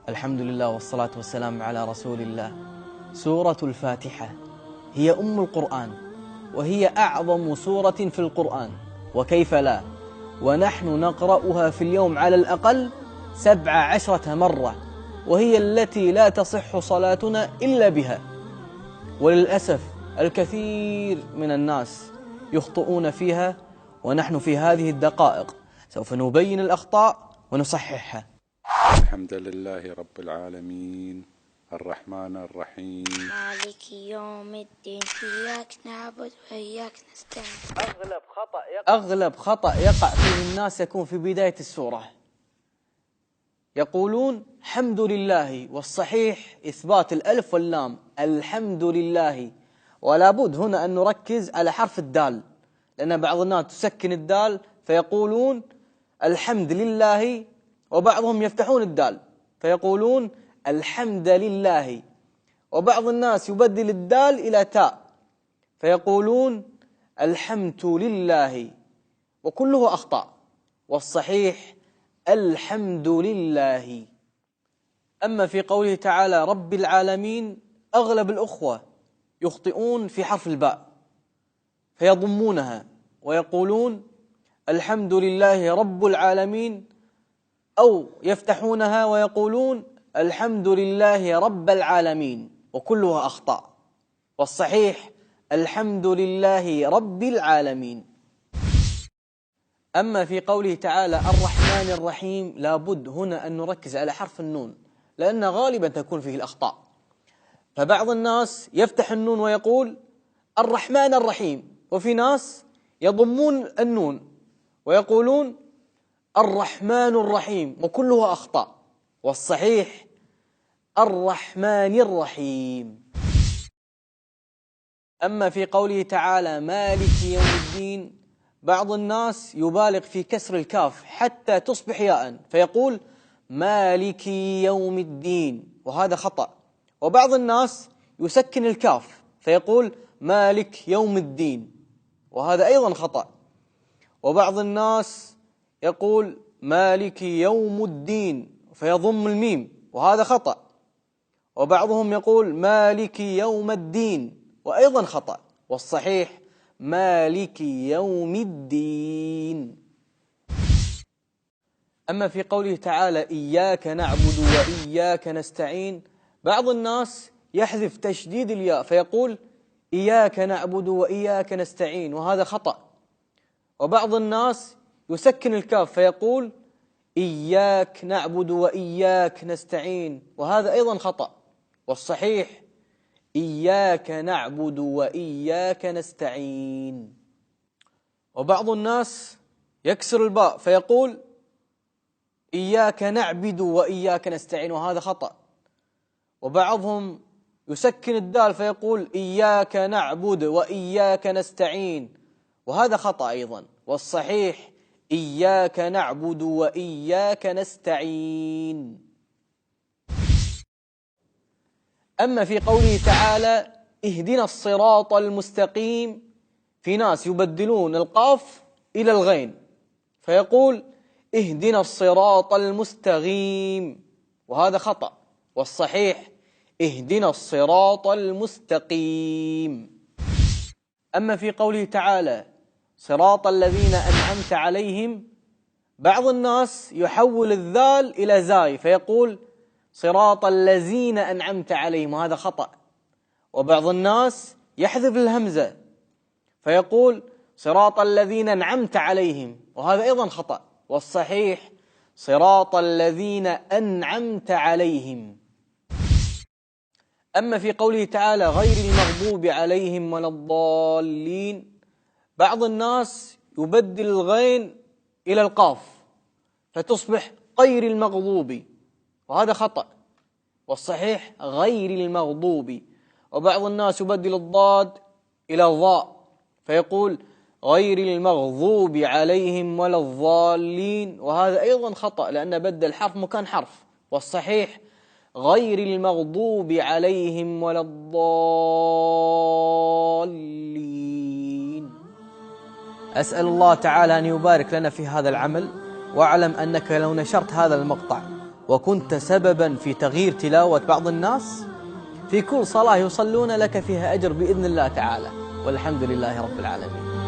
الحمد لله والصلاة والسلام على رسول الله. سورة الفاتحة هي أم القرآن، وهي أعظم سورة في القرآن، وكيف لا، ونحن نقرأها في اليوم على الأقل 17 مرة، وهي التي لا تصح صلاتنا إلا بها. وللأسف الكثير من الناس يخطئون فيها، ونحن في هذه الدقائق سوف نبين الأخطاء ونصححها. الحمد لله رب العالمين الرحمن الرحيم مالك يوم الدين إياك نعبد وإياك نستعين. أغلب خطأ يقع فيه الناس يكون في بداية السورة. يقولون حمد لله، والصحيح إثبات الألف واللام، الحمد لله. ولا بد هنا أن نركز على حرف الدال، لأن بعض الناس تسكن الدال فيقولون الحمد لله، وبعضهم يفتحون الدال فيقولون الحمد لله، وبعض الناس يبدل الدال إلى تاء فيقولون الحمد لله، وكله أخطاء، والصحيح الحمد لله. أما في قوله تعالى رب العالمين، أغلب الأخوة يخطئون في حرف الباء فيضمونها ويقولون الحمد لله رب العالمين، أو يفتحونها ويقولون الحمد لله رب العالمين، وكلها أخطاء، والصحيح الحمد لله رب العالمين. أما في قوله تعالى الرحمن الرحيم، لابد هنا أن نركز على حرف النون، لأن غالبا تكون فيه الأخطاء. فبعض الناس يفتح النون ويقول الرحمن الرحيم، وفي ناس يضمون النون ويقولون الرحمن الرحيم، وكلها أخطاء، والصحيح الرحمن الرحيم. أما في قوله تعالى مالك يوم الدين، بعض الناس يبالغ في كسر الكاف حتى تصبح ياء فيقول مالك يوم الدين، وهذا خطأ. وبعض الناس يسكن الكاف فيقول مالك يوم الدين، وهذا أيضا خطأ. وبعض الناس يقول مالك يوم الدين فيضم الميم، وهذا خطأ. وبعضهم يقول مالك يوم الدين، وأيضا خطأ، والصحيح مالك يوم الدين. أما في قوله تعالى إياك نعبد وإياك نستعين، بعض الناس يحذف تشديد الياء فيقول إياك نعبد وإياك نستعين، وهذا خطأ. وبعض الناس يسكن الكاف فيقول إياك نعبد وإياك نستعين، وهذا أيضا خطأ، والصحيح إياك نعبد وإياك نستعين. وبعض الناس يكسر الباء فيقول إياك نعبد وإياك نستعين، وهذا خطأ. وبعضهم يسكن الدال فيقول إياك نعبد وإياك نستعين، وهذا خطأ أيضا، والصحيح إياك نعبد وإياك نستعين. أما في قوله تعالى اهدنا الصراط المستقيم، في ناس يبدلون القاف إلى الغين فيقول اهدنا الصراط المستقيم، وهذا خطأ، والصحيح اهدنا الصراط المستقيم. أما في قوله تعالى صراط الذين أنعمت عليهم، بعض الناس يحول الذال إلى زاي فيقول صراط الذين أنعمت عليهم، وهذا خطأ. وبعض الناس يحذف الهمزة فيقول صراط الذين أنعمت عليهم، وهذا أيضا خطأ، والصحيح صراط الذين أنعمت عليهم. أما في قوله تعالى غير المغضوب عليهم ولا الضالين، بعض الناس يبدل الغين إلى القاف فتصبح غير المغضوب، وهذا خطأ، والصحيح غير المغضوب. وبعض الناس يبدل الضاد إلى الضاء فيقول غير المغضوب عليهم ولا الضالين، وهذا أيضا خطأ، لأن بدل حرف مكان حرف، والصحيح غير المغضوب عليهم ولا الضالين. أسأل الله تعالى أن يبارك لنا في هذا العمل، واعلم أنك لو نشرت هذا المقطع وكنت سببا في تغيير تلاوة بعض الناس، في كل صلاة يصلون لك فيها أجر بإذن الله تعالى، والحمد لله رب العالمين.